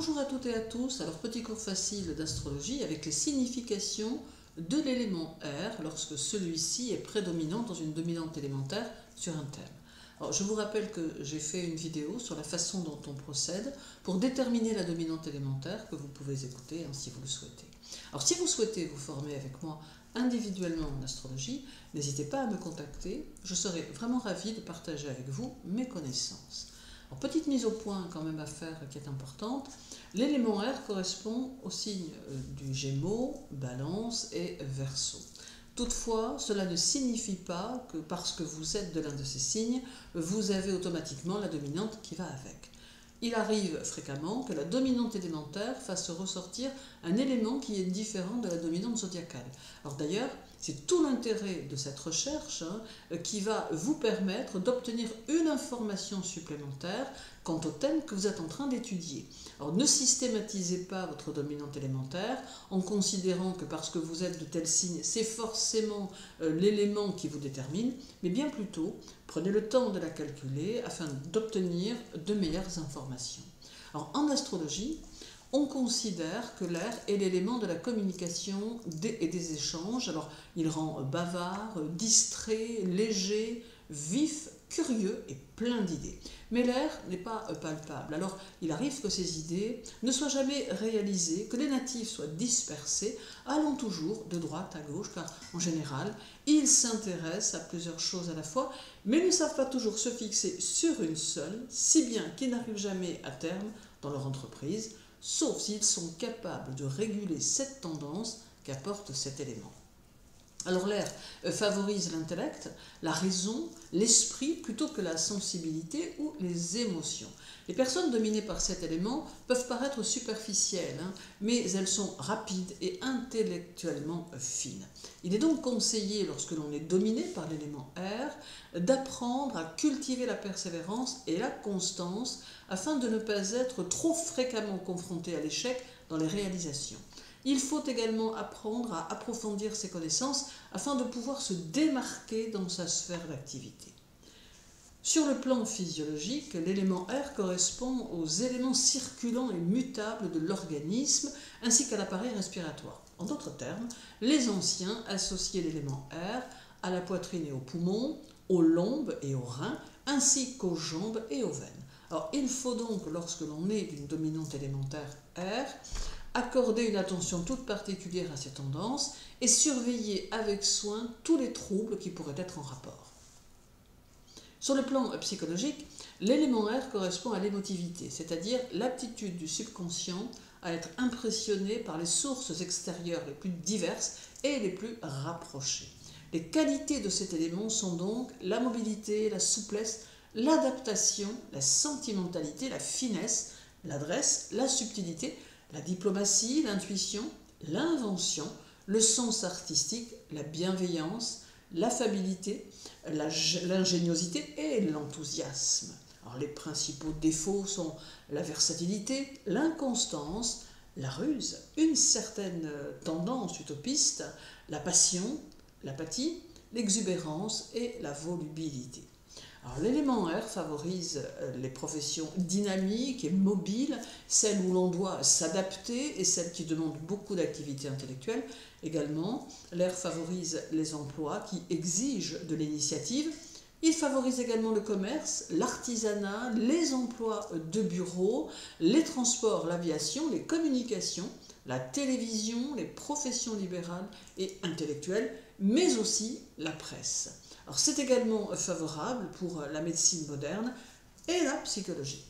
Bonjour à toutes et à tous, alors petit cours facile d'astrologie avec les significations de l'élément R lorsque celui-ci est prédominant dans une dominante élémentaire sur un thème. Alors, je vous rappelle que j'ai fait une vidéo sur la façon dont on procède pour déterminer la dominante élémentaire que vous pouvez écouter si vous le souhaitez. Alors si vous souhaitez vous former avec moi individuellement en astrologie, n'hésitez pas à me contacter, je serai vraiment ravie de partager avec vous mes connaissances. Alors, petite mise au point quand même à faire qui est importante, l'élément R correspond aux signes du Gémeaux, Balance et Verseau. Toutefois, cela ne signifie pas que parce que vous êtes de l'un de ces signes, vous avez automatiquement la dominante qui va avec. Il arrive fréquemment que la dominante élémentaire fasse ressortir un élément qui est différent de la dominante zodiacale. Alors d'ailleurs, c'est tout l'intérêt de cette recherche qui va vous permettre d'obtenir une information supplémentaire quant au thème que vous êtes en train d'étudier. Alors ne systématisez pas votre dominante élémentaire en considérant que parce que vous êtes de tel signe, c'est forcément l'élément qui vous détermine, mais bien plutôt, prenez le temps de la calculer afin d'obtenir de meilleures informations. Alors en astrologie, on considère que l'air est l'élément de la communication et des échanges. Alors, il rend bavard, distrait, léger, vif, curieux et plein d'idées. Mais l'air n'est pas palpable. Alors, il arrive que ces idées ne soient jamais réalisées, que les natifs soient dispersés, allant toujours de droite à gauche, car en général, ils s'intéressent à plusieurs choses à la fois, mais ne savent pas toujours se fixer sur une seule, si bien qu'ils n'arrivent jamais à terme dans leur entreprise, sauf s'ils sont capables de réguler cette tendance qu'apporte cet élément. Alors l'air favorise l'intellect, la raison, l'esprit plutôt que la sensibilité ou les émotions. Les personnes dominées par cet élément peuvent paraître superficielles, mais elles sont rapides et intellectuellement fines. Il est donc conseillé, lorsque l'on est dominé par l'élément R, d'apprendre à cultiver la persévérance et la constance afin de ne pas être trop fréquemment confronté à l'échec dans les réalisations. Il faut également apprendre à approfondir ses connaissances afin de pouvoir se démarquer dans sa sphère d'activité. Sur le plan physiologique, l'élément R correspond aux éléments circulants et mutables de l'organisme ainsi qu'à l'appareil respiratoire. En d'autres termes, les anciens associaient l'élément R à la poitrine et aux poumons, aux lombes et aux reins, ainsi qu'aux jambes et aux veines. Alors, il faut donc, lorsque l'on est d'une dominante élémentaire R, accorder une attention toute particulière à ces tendances et surveiller avec soin tous les troubles qui pourraient être en rapport. Sur le plan psychologique, l'élément R correspond à l'émotivité, c'est-à-dire l'aptitude du subconscient à être impressionné par les sources extérieures les plus diverses et les plus rapprochées. Les qualités de cet élément sont donc la mobilité, la souplesse, l'adaptation, la sentimentalité, la finesse, l'adresse, la subtilité, la diplomatie, l'intuition, l'invention, le sens artistique, la bienveillance, l'affabilité, l'ingéniosité et l'enthousiasme. Alors, les principaux défauts sont la versatilité, l'inconstance, la ruse, une certaine tendance utopiste, la passion, l'apathie, l'exubérance et la volubilité. L'élément R favorise les professions dynamiques et mobiles, celles où l'on doit s'adapter et celles qui demandent beaucoup d'activité intellectuelle. Également, l'air favorise les emplois qui exigent de l'initiative. Il favorise également le commerce, l'artisanat, les emplois de bureau, les transports, l'aviation, les communications, la télévision, les professions libérales et intellectuelles, mais aussi la presse. Alors c'est également favorable pour la médecine moderne et la psychologie.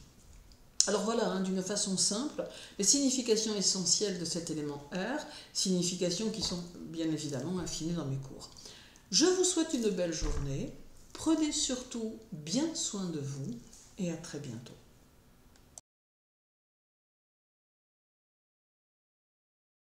Alors voilà, d'une façon simple, les significations essentielles de cet élément R, significations qui sont bien évidemment affinées dans mes cours. Je vous souhaite une belle journée, prenez surtout bien soin de vous et à très bientôt.